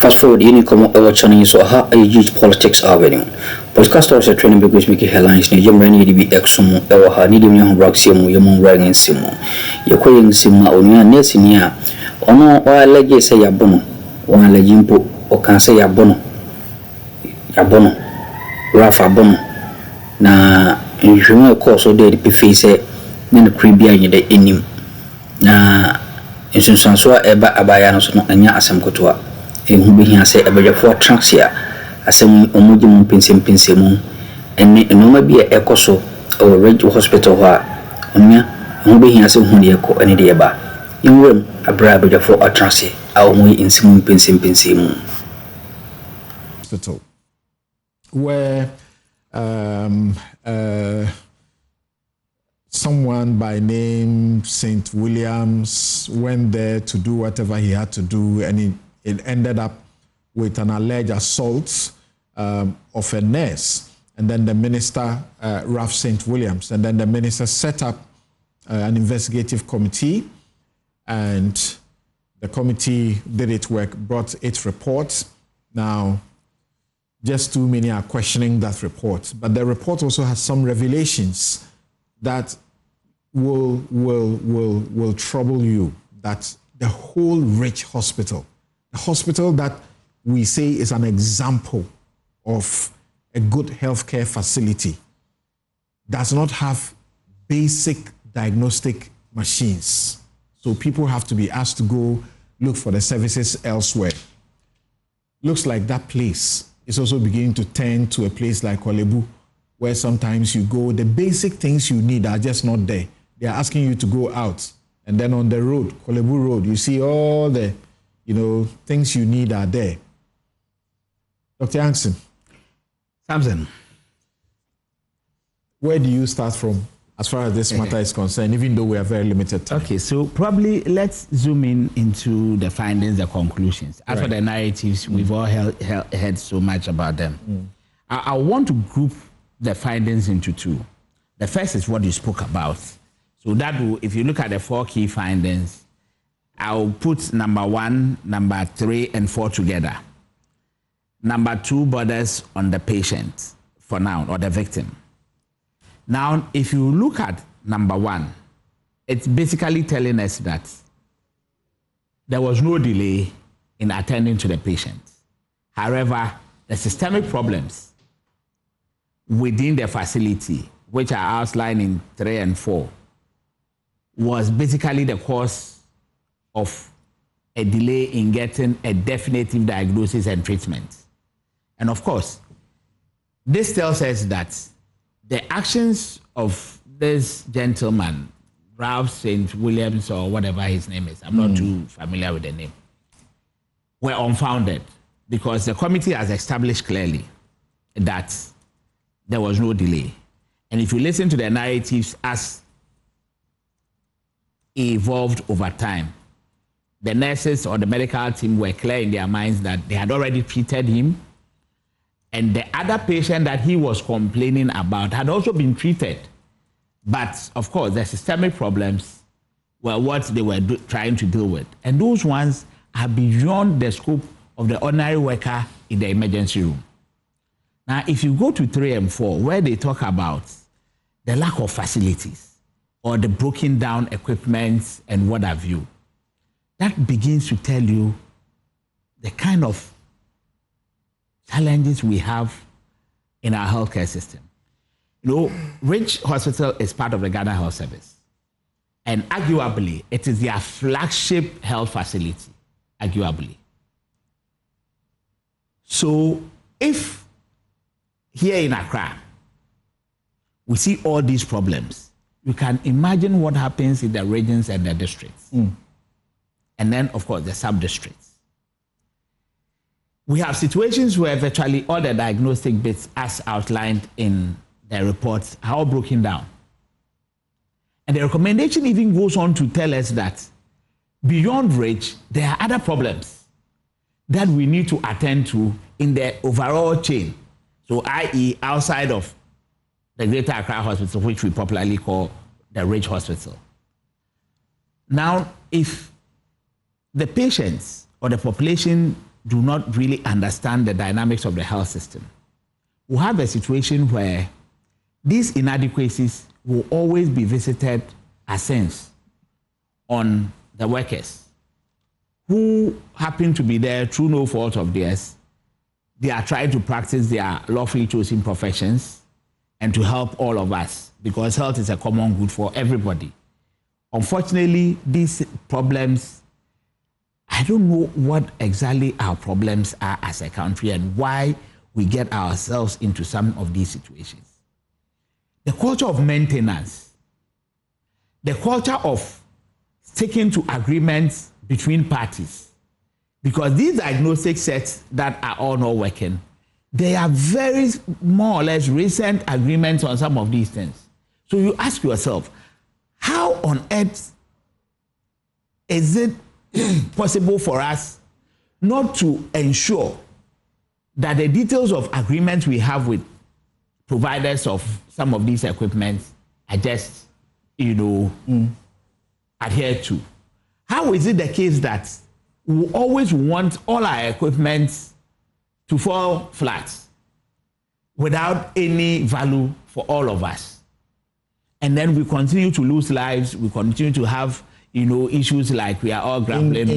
fast forward yini como ewa chani so ha ay politics avenue podcast also training because make headlines ni jemra ni bi exum ewa ha ni dem yan rock simu yemon rangen simu yekoyin simma onia nesinia ono o alaje se yabono o alaje mpo o kan se yabono rafa bono na njuma ko so de bi face ne kribia ni de enim na insunsanso eba abaya no so no anya asem kotoa ehu bi hia se ebejafo transia asem omuji mu pensem enne enoma bi ekoso o Ridge Hospital ha onya ehu bi hia se hu de eko ene de eba inwem abra ebejafo transia a omu insim pensem hospital where someone by name St. Williams went there to do whatever he had to do, and it ended up with an alleged assault of a nurse. And then the minister, Ralph St. Williams, and then the minister set up an investigative committee, and the committee did its work, brought its report. Now, just too many are questioning that report, but the report also has some revelations that will trouble you. That the whole Ridge Hospital, the hospital that we say is an example of a good healthcare facility, does not have basic diagnostic machines. So people have to be asked to go look for the services elsewhere. Looks like that place is also beginning to turn to a place like Kolebu, where sometimes you go, the basic things you need are just not there. They are asking you to go out. And then on the road, Kolebu Road, you see all the, things you need are there. Dr. Yankson. Samson. Where do you start from as far as this matter is concerned, even though we are very limited time? Okay, so probably let's zoom into the findings, the conclusions. As for the narratives, we've all heard so much about them. I want to group the findings into two. The first is what you spoke about. So that will, if you look at the four key findings, I'll put number 1, number 3, and 4 together. Number 2 borders on the patient for now, or the victim. Now, if you look at number 1, it's basically telling us that there was no delay in attending to the patient. However, the systemic problems within the facility, which are outlined in 3 and 4, was basically the cause of a delay in getting a definitive diagnosis and treatment. And of course, this tells us that the actions of this gentleman, Ralph St. Williams or whatever his name is, I'm not too familiar with the name, were unfounded because the committee has established clearly that there was no delay. And if you listen to the narratives as evolved over time, the nurses or the medical team were clear in their minds that they had already treated him, and the other patient that he was complaining about had also been treated. But of course, the systemic problems were what they were trying to deal with. And those ones are beyond the scope of the ordinary worker in the emergency room. Now, if you go to 3 and 4, where they talk about the lack of facilities or the broken down equipment and what have you, that begins to tell you the kind of challenges we have in our healthcare system. Ridge Hospital is part of the Ghana Health Service. And arguably, it is their flagship health facility, arguably. So if here in Accra, we see all these problems, you can imagine what happens in the regions and the districts. And then, of course, the sub-districts. We have situations where virtually all the diagnostic bits, as outlined in the reports, are all broken down. And the recommendation even goes on to tell us that beyond Ridge, there are other problems that we need to attend to in the overall chain. So, i.e., outside of the Greater Accra Hospital, which we popularly call the Ridge Hospital. Now, if the patients or the population do not really understand the dynamics of the health system, we'll have a situation where these inadequacies will always be visited as sins on the workers who happen to be there through no fault of theirs. They are trying to practice their lawfully chosen professions and to help all of us, because health is a common good for everybody. Unfortunately, these problems, I don't know what exactly our problems are as a country and why we get ourselves into some of these situations. The culture of maintenance, the culture of sticking to agreements between parties, because these diagnostic sets that are all not working, they are very more or less recent agreements on some of these things. So you ask yourself, how on earth is it possible for us not to ensure that the details of agreements we have with providers of some of these equipment are just, adhered to? How is it the case that we always want all our equipment to fall flat without any value for all of us? And then we continue to lose lives, we continue to have issues like we are all grappling with.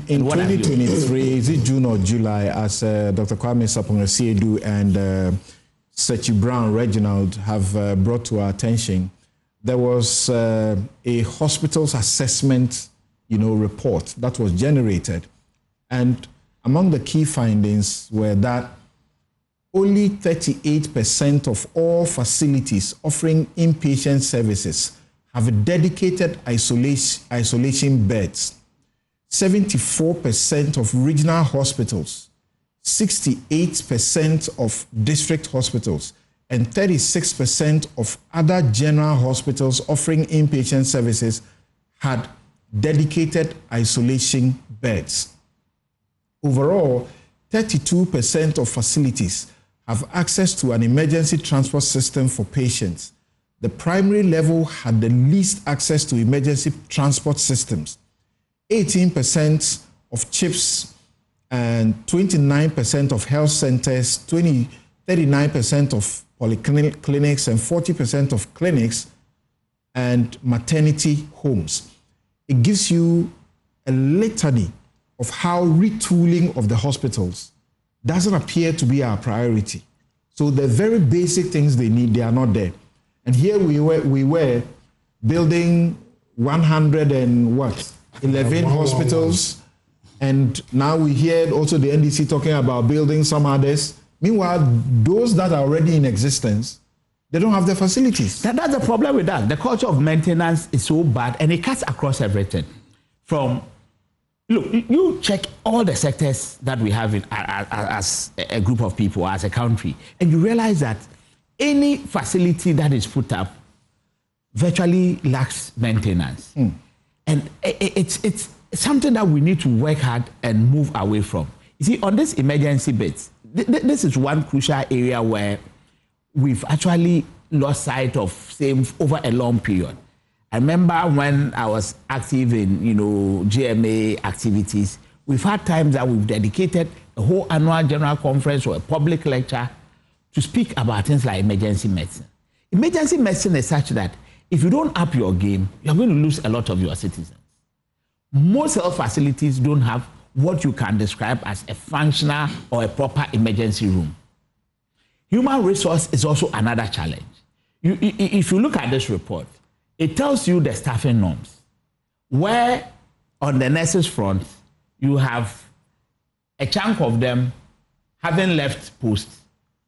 In 2023, is it June or July, as Dr. Kwame Pr0sěcutiǒn and Sechi Brown Reginald have brought to our attention, there was a hospital's assessment report that was generated. And among the key findings were that only 38% of all facilities offering inpatient services have dedicated isolation beds. 74% of regional hospitals, 68% of district hospitals, and 36% of other general hospitals offering inpatient services had dedicated isolation beds. Overall, 32% of facilities have access to an emergency transport system for patients. The primary level had the least access to emergency transport systems. 18% of CHIPs and 29% of health centers, 39% of polyclinics, and 40% of clinics and maternity homes. It gives you a litany of how retooling of the hospitals doesn't appear to be our priority. So the very basic things they need, they are not there. And here we were building 11 hospitals, and now we hear also the NDC talking about building some others. Meanwhile, those that are already in existence, they don't have the facilities. That's the problem with that. The culture of maintenance is so bad, and it cuts across everything. Look, you check all the sectors that we have as a group of people, as a country, and you realize that any facility that is put up virtually lacks maintenance. And it's something that we need to work hard and move away from. You see, on this emergency bits, this is one crucial area where we've actually lost sight of same over a long period. I remember when I was active in, GMA activities, we've had times that we've dedicated a whole annual general conference or a public lecture to speak about things like emergency medicine. Emergency medicine is such that if you don't up your game, you're going to lose a lot of your citizens. Most health facilities don't have what you can describe as a functional or a proper emergency room. Human resource is also another challenge. If you look at this report, it tells you the staffing norms, where on the nurses front, you have a chunk of them having left posts,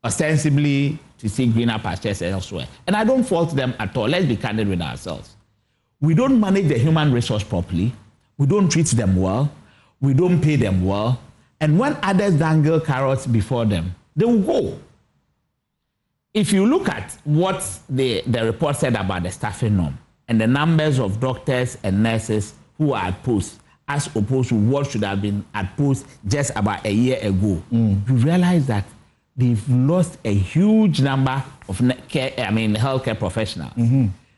ostensibly to seek greener pastures elsewhere. And I don't fault them at all. Let's be candid with ourselves. We don't manage the human resource properly. We don't treat them well. We don't pay them well. And when others dangle carrots before them, they will go. If you look at what the report said about the staffing norm and the numbers of doctors and nurses who are at post, as opposed to what should have been at post just about a year ago, you realize that they've lost a huge number of healthcare professionals.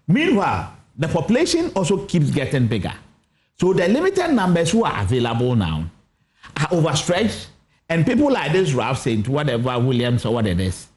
Meanwhile, the population also keeps getting bigger. So the limited numbers who are available now are overstretched, And people like this Ralph Saint, whatever, Williams or what it is,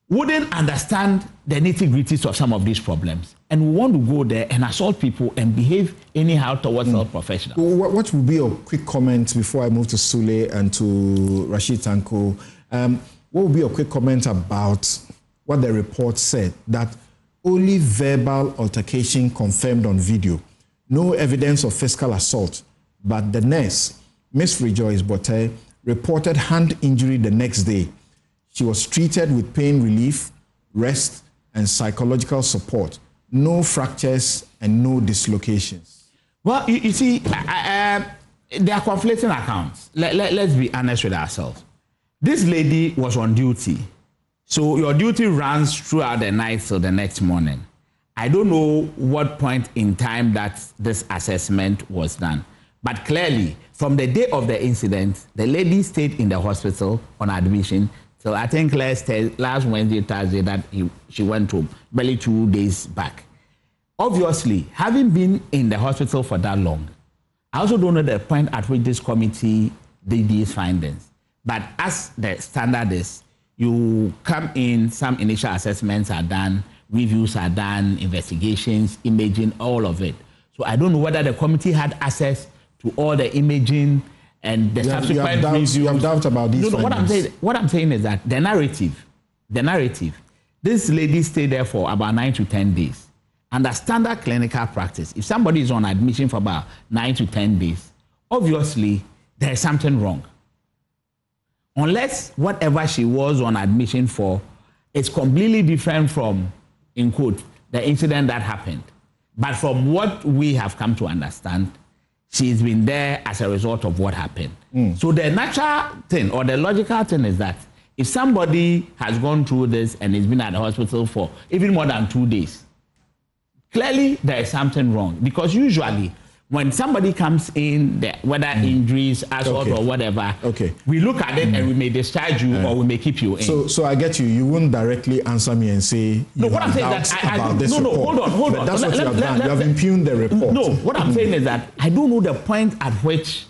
wouldn't understand the nitty-gritties of some of these problems. And we want to go there and assault people and behave anyhow towards health professionals. What would be a quick comment before I move to Sule and to Rashid Tanko? What would be a quick comment about what the report said, that only verbal altercation confirmed on video, no evidence of physical assault, but the nurse, Miss Rejoice Botte, reported hand injury the next day. She was treated with pain relief, rest, and psychological support. No fractures and no dislocations. Well, you see, they are conflicting accounts. Let's be honest with ourselves. This lady was on duty. So your duty runs throughout the night till the next morning. I don't know what point in time that this assessment was done. But clearly, from the day of the incident, the lady stayed in the hospital on admission. So I think last Wednesday, Thursday, that she went home, barely 2 days back. Obviously, having been in the hospital for that long, I also don't know the point at which this committee did these findings. But as the standard is, you come in, some initial assessments are done, reviews are done, investigations, imaging, all of it. So I don't know whether the committee had access to all the imaging and the subsequent reviews. You have doubt about these findings. What I'm saying is that the narrative, this lady stayed there for about 9 to 10 days. Under standard clinical practice, if somebody is on admission for about 9 to 10 days, obviously there is something wrong. Unless whatever she was on admission for is completely different from, in quote, the incident that happened. But from what we have come to understand, she's been there as a result of what happened. So the natural thing or the logical thing is that if somebody has gone through this and has been at the hospital for even more than 2 days, clearly there is something wrong. Because usually when somebody comes in, whether injuries, assault or whatever, we look at it and we may discharge you or we may keep you in. So I get you. You wouldn't directly answer me and say you have doubts about this report. Hold on. That's what you have done. You have impugned the report. No, what I'm saying is that I don't know the point at which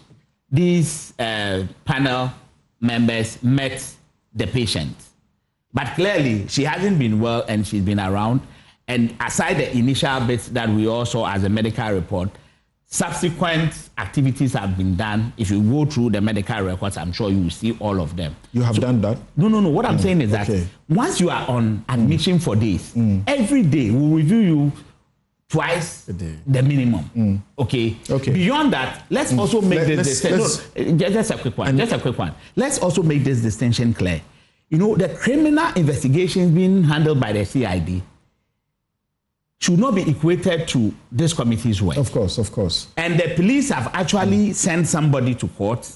these panel members met the patient. But clearly, she hasn't been well and she's been around. And aside the initial bits that we all saw as a medical report, subsequent activities have been done. If you go through the medical records, I'm sure you will see all of them. You have done that? No. What I'm saying is that once you are on admission for days, every day we'll review you twice the minimum. Okay. Beyond that, let's also make this distinction. Just a quick one. Let's also make this distinction clear. You know, the criminal investigations being handled by the CID should not be equated to this committee's work. Of course. And the police have actually sent somebody to court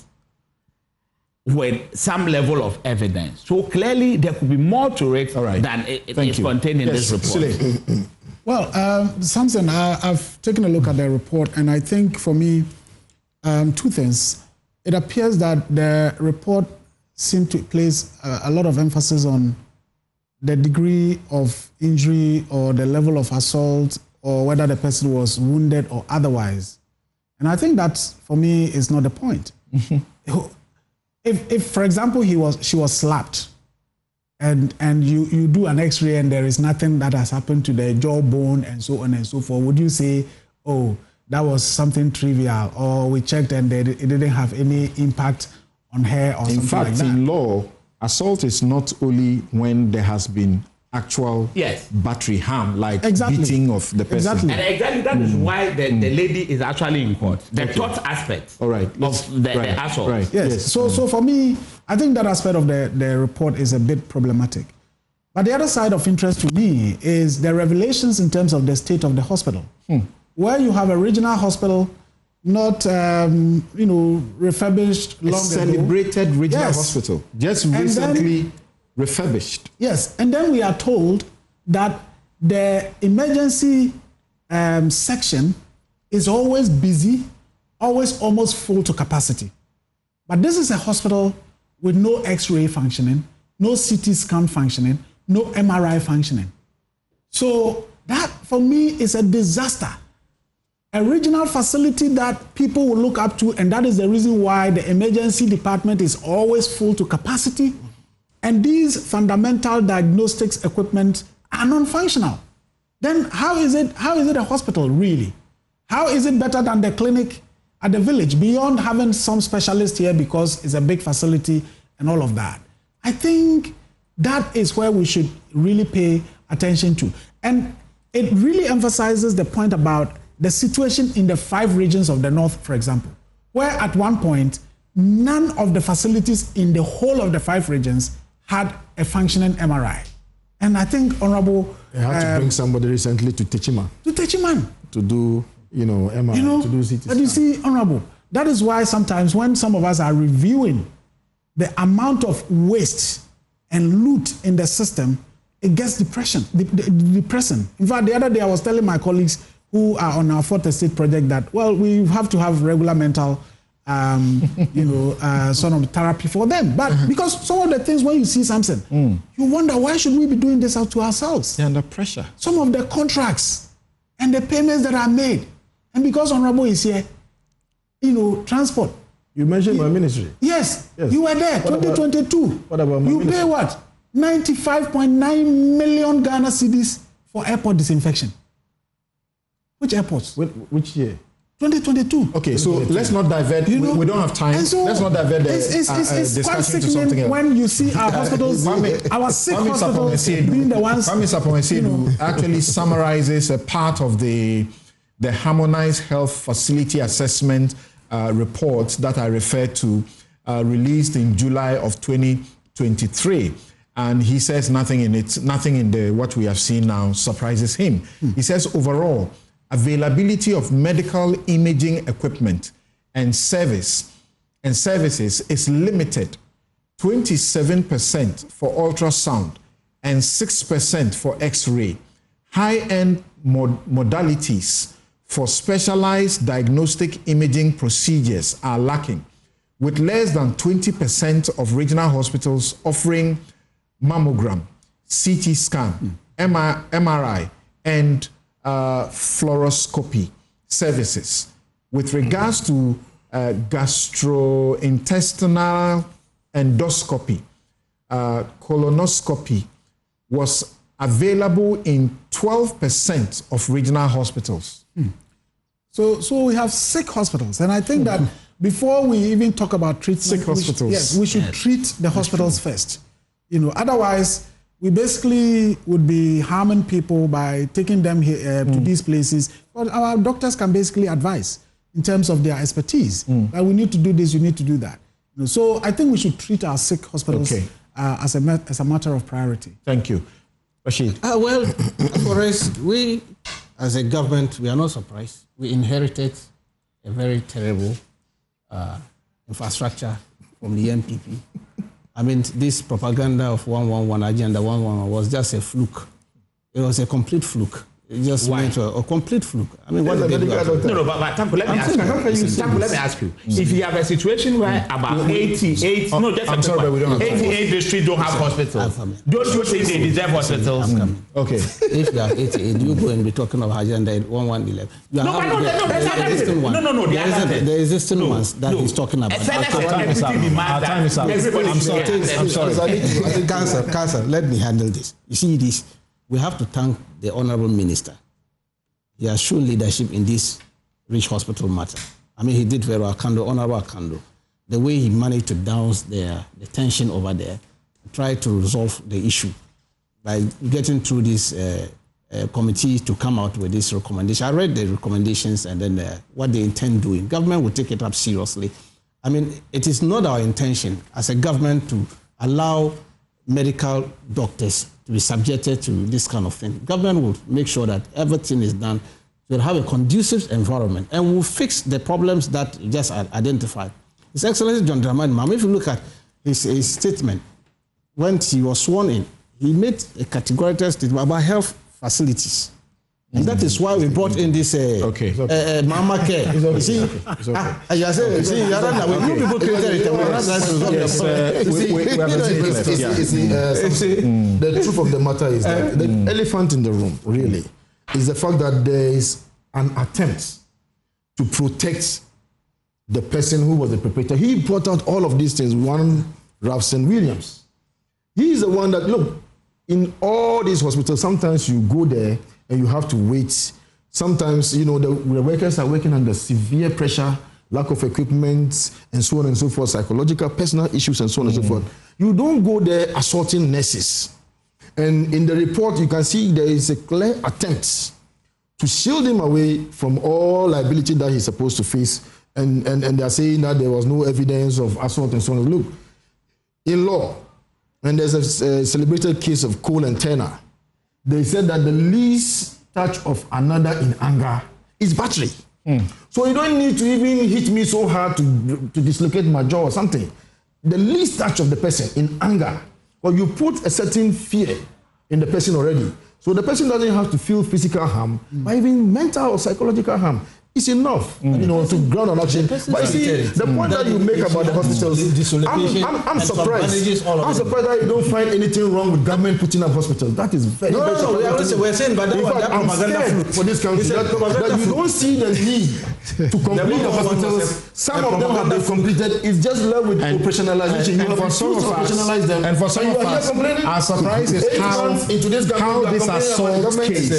with some level of evidence. So clearly there could be more to it than it is contained in this report. Well, Samson, I've taken a look at the report, and I think for me, two things. It appears that the report seemed to place a lot of emphasis on the degree of injury or the level of assault or whether the person was wounded or otherwise. And I think that, for me, is not the point. If, for example, she was slapped and you do an x-ray and there is nothing that has happened to the jawbone and so on and so forth, would you say, oh, that was something trivial, or we checked and it didn't have any impact on her or something like that? In fact, in law, assault is not only when there has been actual battery harm, like beating of the person. And exactly that is why the lady is actually in court. The tort aspect of the assault. Yes. So for me, I think that aspect of the report is a bit problematic. But the other side of interest to me is the revelations in terms of the state of the hospital. Where you have a regional hospital, not refurbished long ago. Celebrated regional hospital, just recently refurbished. Yes, and then we are told that the emergency section is always busy, always almost full to capacity. But this is a hospital with no X-ray functioning, no CT scan functioning, no MRI functioning. So that, for me, is a disaster. a regional facility that people will look up to, and that is the reason why the emergency department is always full to capacity. And these fundamental diagnostics equipment are non-functional. Then how is it a hospital really? How is it better than the clinic at the village, beyond having some specialists here because it's a big facility and all of that? I think that is where we should really pay attention to. And it really emphasizes the point about the situation in the 5 regions of the North, for example, where at one point, none of the facilities in the whole of the 5 regions had a functioning MRI. And I think, Honorable... They had to bring somebody recently to Techima. To do, MRI, to do CT scan. But you see, Honorable, that is why sometimes when some of us are reviewing the amount of waste and loot in the system, it gets depressing. In fact, the other day I was telling my colleagues who are on our fourth estate project that, well, we have to have regular mental, sort of therapy for them. But because some of the things, when you see something, you wonder, why should we be doing this out to ourselves? They're under pressure. Some of the contracts and the payments that are made. And because Honorable is here, transport. You mentioned my ministry. Yes, you were there, 2022. What about my ministry? You pay what? 95.9 million Ghana cedis for airport disinfection. Which airports? Which year? 2022. Okay, so let's not divert. We don't have time. So let's not divert the it's discussion to something else. When you see our hospitals, our sick hospitals being the ones. Actually summarizes a part of the Harmonized Health Facility Assessment report that I referred to, released in July of 2023. And he says nothing in what we have seen now surprises him. He says overall, availability of medical imaging equipment and services is limited. 27% for ultrasound and 6% for X-ray. High-end modalities for specialized diagnostic imaging procedures are lacking, with less than 20% of regional hospitals offering mammogram, CT scan, MRI, and fluoroscopy services. With regards to gastrointestinal endoscopy, colonoscopy was available in 12% of regional hospitals. So we have sick hospitals, and I think that before we even talk about treatment, sick hospitals, we should treat the hospitals first. Otherwise, we basically would be harming people by taking them here to these places. But our doctors can basically advise in terms of their expertise. That we need to do this, you need to do that. So I think we should treat our sick hospitals as a matter of priority. Thank you. Rashid. Well, for us, we as a government, we are not surprised. We inherited a very terrible infrastructure from the NPP. I mean, this propaganda of 111, Agenda 111 was just a fluke. It was a complete fluke. It just went to a complete fluke. I mean, what did they do? No, but Tanko, let me ask you. If you have a situation where about 88 districts don't have hospitals, don't you think they deserve hospitals? Okay. If you have 88, you go and be talking about Agenda 1111. The existing ones that he's talking about. Cancer, let me handle this. You see this. We have to thank the Honorable Minister. He has shown leadership in this rich hospital matter. I mean, he did very well, Honorable Akando. The way he managed to douse the tension over there, try to resolve the issue by getting through this committee to come out with this recommendation. I read the recommendations and then what they intend doing. Government will take it up seriously. I mean, it is not our intention as a government to allow medical doctors to be subjected to this kind of thing. Government will make sure that everything is done. We'll have a conducive environment and we'll fix the problems that you just identified. His Excellency John Dramani Mahama, if you look at his statement, when he was sworn in, he made a categorical statement about health facilities. And that is why we brought in this Mama Care. You see, you people created it. The truth of the matter is that the elephant in the room, really, is the fact that there is an attempt to protect the person who was the perpetrator. He brought out all of these things. One, Ralston Williams. He is the one that, look, in all these hospitals, sometimes you go there and you have to wait. Sometimes, you know, the workers are working under severe pressure, lack of equipment, and so on and so forth, psychological, personal issues, and so on and so forth. You don't go there assaulting nurses. And in the report, you can see there is a clear attempt to shield him away from all liability that he's supposed to face. And they're saying that there was no evidence of assault and so on. Look, in law, when there's a celebrated case of Cole and Turner, they said that the least touch of another in anger is battery. So you don't need to even hit me so hard to dislocate my jaw or something. The least touch of the person in anger, or you put a certain fear in the person already. So the person doesn't have to feel physical harm, but even mental or psychological harm. It's enough, you know, to ground an action. But you see, the point that you make about the hospitals, I'm surprised. I'm surprised that you don't find anything wrong with government putting up hospitals. That is very we're saying, but I'm scared for this country that you don't see the need to complete the hospitals. Some of them have been completed. It's just left with operationalization. You have to operationalize them. And for some of us, our surprise is how this assault case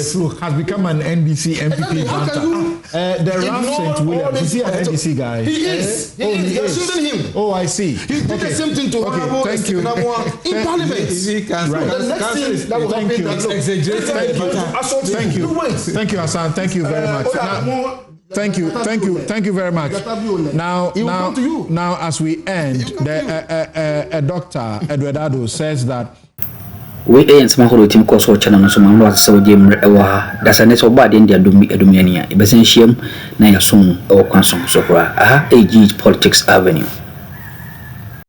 has become an NBC NPP banter. The St. Williams, is he an NBC guy? He is. He is. They're shielding him. Oh, I see. He did the same thing to Honorable thank you. in Parliament. Right. The next thing that will happen, thank you, Hassan. Thank you very much. Thank you very much. Now, as we end, a doctor, Edward Addo, says that we ain't some whole team course or channel so man was so jam ewa that's an so bad in the edumiania ibesen shiem na ya sum o kwanson so kra AG Politics Avenue.